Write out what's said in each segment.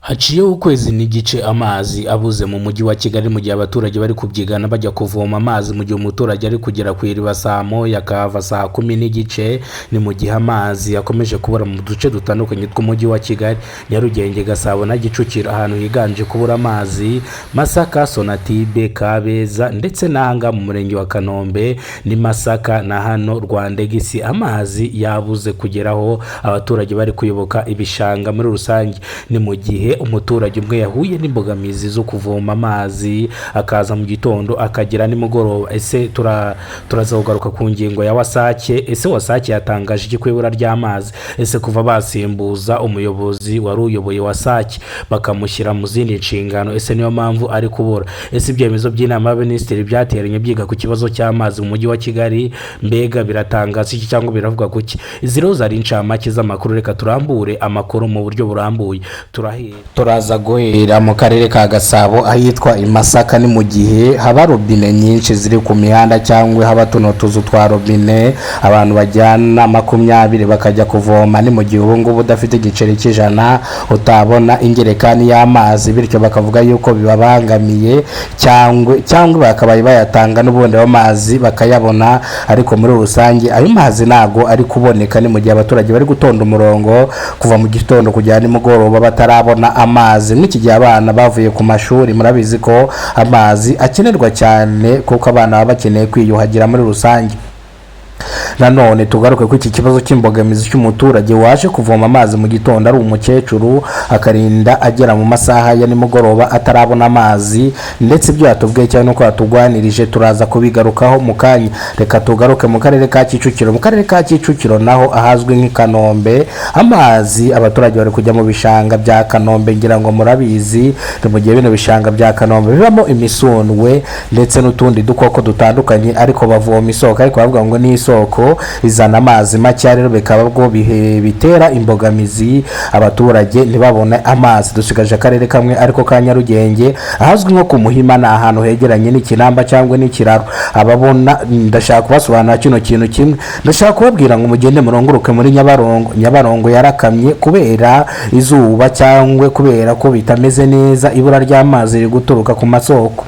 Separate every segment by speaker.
Speaker 1: Haciyeho ukwezi n'igice amazi abuze mu mujyi wa Kigali mu gihe abaturage bari kubyigana bajya kuvoma amazi mu gihe umuturage ari kugera ku iriba saa moya akahava saa kumi n'igice. Ni mu gihe amazi yakomeje kubura mu duce dutandukanye tw'umujyi wa Kigali, Nyarugenge, Gasabo na Kicukiro ahantu higanje kubura amazi, Masaka, Sonatube, Kabeza ndetse n'ahanga mu murenge wa Kanombe ni Masaka na hano Rwandegisi amazi yabuze kugeraho abaturage bari kuyoboka ibishanga muri rusange. Ni mu gihe umuturage umwe yahuye n'imbogamizi zo kuvoma amazi akaza mu gitondo akagera nimugoroba. Ese turaza kugaruka ku ngingo ya Wasake. Ese Wasake yatangaje iki ku ibura ry'amazi? Ese kuva basimbuza umuyobozi wari uyoboye Wasake bakamushyira mu zindi nshingano, ese niyo mpamvu ari kubura? Ese ibyemezo by'inama y'abaminisitiri byateranye byiga ku kibazo cy'amazi mu mujyi wa Kigali mbega biratangaza iki cyangwa biravuga kuki? Izi rero zari incamake z'amakuru, reka turambure amakuru mu buryo burambuye. Turaza guhera mu karere ka Gasabo ahitwa i Masaka. Ni mu gihe haba robine nyinshi ziri ku mihanda cyangwa haba tuno tuzu twa robine abantu bajyana 20 bakajya kuvoma. Ni mu gihe ubu ngubu udafite igiceri cy'ijana utabona ingerekani y'amazi, bityo bakavuga yuko bibabangamiye cyangwa bakabaye bayatanga n'ubundi amazi bakayabona, ariko muri rusange ayo mazi ntago ari kuboneka. Ni mu gihe abaturage bari gutonda umurongo kuva mu gitondo kujya nimugoroba batarabona amazi. N'iki gihe abana bavuye ku mashuri, murabizi ko amazi akenerwa cyane kuko abana baba bakeneye kwiyuhagira muri rusange. Nanone tugaruke ku iki kibazo cy'imbogamizi cy'umuturage waje kuvoma amazi mu gitondo ari umukecuru akarinda agera mu masaha ya nimugoroba atarabona amazi, ndetse ibyo yatubwiye cyane uko yatugwanirije turaza kubigarukaho mu kanya. Reka tugaruke mu karere ka Kicukiro. Mu karere ka Kicukiro naho ahazwi nk'i Kanombe amazi abaturage bari kujya mu bishanga bya Kanombe, ngira ngo murabizi. Mu gihe bino bishanga bya Kanombe bibamo imisundwe ndetse n'utundi dukoko dutandukanye, ariko bavoma isoko, ariko bavuga ngo ni isoko izana amazi make, rero bikaba bwo bitera imbogamizi abaturage ntibabone amazi. Dusigaje akarere kamwe ariko ka Nyarugenge ahazwi nko ku Muhima, ni ahantu hegeranye n'ikinamba cyangwa n'ikiraro. Ababona ndashaka kubasobanura kino kintu kimwe, ndashaka kubabwira ngo mugende murongoruke muri Nyabarongo. Nyabarongo yarakamye kubera izuba cyangwa kubera ko bitameze neza, ibura ry'amazi riri guturuka ku masoko.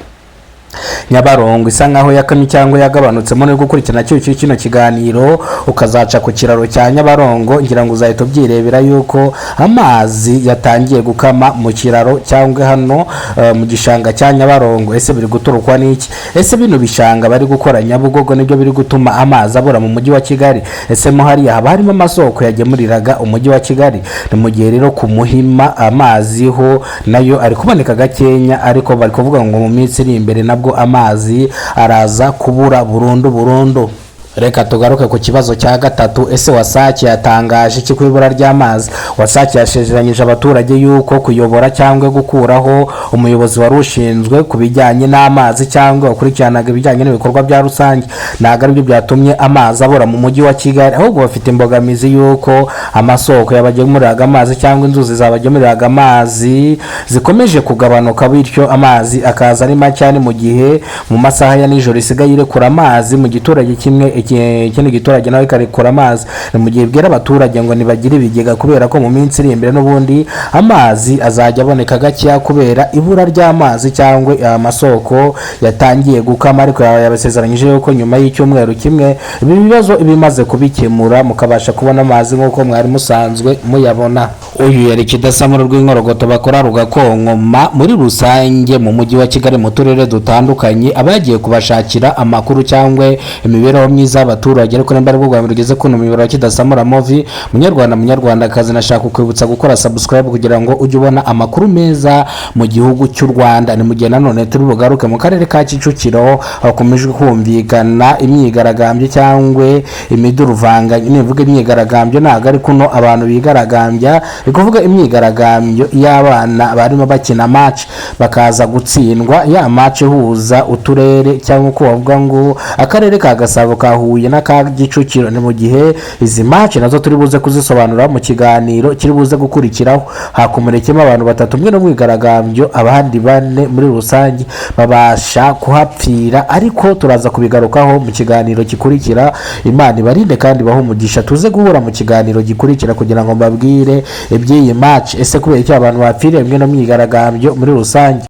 Speaker 1: Nyabarongo isa nkaho yakamye cyangwa yagabanutse. Muri gukurikirana kino kiganiro ukazaca ku kiraro cya Nyabarongo, ngira ngo uzahita ubyirebera yuko amazi yatangiye gukama mu kiraro cyangwa hano mu gishanga cya Nyabarongo. Ese biri guturukwa n'iki? Ese bino bishanga bari gukora Nyabugogo nibyo biri gutuma amazi abura mu mujyi wa Kigali? Ese mo hariya haba harimo amasoko yagemuriraga umujyi wa Kigali? Ni mu gihe rero ku Muhima amazi ho nayo ari kuboneka gakenya, ariko bari kuvuga ngo mu minsi iri imbere nabwo amazi araza kubura burundu. Reka tugaruke ku kibazo cya gatatu. Ese Wasake yatangaje iki ku ibura ry'amazi? Wasake yasezeranyije abaturage yuko kuyobora cyangwa gukuraho umuyobozi wari ushinzwe ku bijyanye n'amazi cyangwa gukurikiranaga ibijyanye n'ibikorwa bya rusange. Ntabwo aribyo byatumye amazi abura mu mujyi wa Kigali, ahubwo bafite imbogamizi yuko amasoko yabagemuriraga amazi cyangwa inzuzi zabagemuriraga amazi zikomeje kugabanuka, bityo amazi akaza ari make cyane mu gihe mu masaha ya nijoro isigaye irekura amazi mu giturage kimwe, ikindi giturage nawe ikarekura amazi. Ni mu gihe bwira abaturage ngo nibagire ibigega kubera ko mu minsi iri imbere n'ubundi amazi azajya aboneka gakeya kubera ibura ry'amazi cyangwa amasoko yatangiye gukama, ariko yabasezeranyije yuko nyuma y'icyumweru kimwe ibi bibazo ibimaze kubikemura mukabasha kubona amazi nk'uko mwari musanzwe muyabona. Uyu yari Kidasamura rw'inkorogoto bakora rugakonkoma. Muri rusange mu mujyi wa Kigali mu turere dutandukanye abagiye kubashakira amakuru cyangwa imibereho myiza y'abaturage, ariko nimba ari bwo bwa mbere ugeze kuno muyoboro wa Kidasamura Movie, munyarwandakazi nashaka kwibutsa gukora subscribe kugira ngo ujye ubona amakuru meza mu gihugu cy'u Rwanda. Ni mu gihe nanone turi bugaruke mu karere ka Kicukiro hakomejwe kumvikana imyigaragambyo cyangwa imiduruvanga. Nivuga imyigaragambyo ntago ari kuno abantu bigaragambya, bikuvuga imyigaragambyo y'abana barimo bakina match bakaza gutsindwa. Ya match ihuza uturere cyangwa uko bavuga ngo akarere ka Gasabo Huye n'aka Kicukiro. Ni mu gihe izi match nazo turi buze kuzisobanura mu kiganiro kiri buze gukurikiraho. Hakomerekemo abantu 3 umwe no mwigaragambyo, abandi 4 muri rusange babasha kuhapfira, ariko turaza kubigarukaho mu kiganiro gikurikira. Imana ibarinde kandi baho umugisha. Tuze guhura mu kiganiro gikurikira kugira ngo mbabwire iby'iyi match, ese kubera iki abantu bapfiriye mwe no mwigaragambyo muri rusange.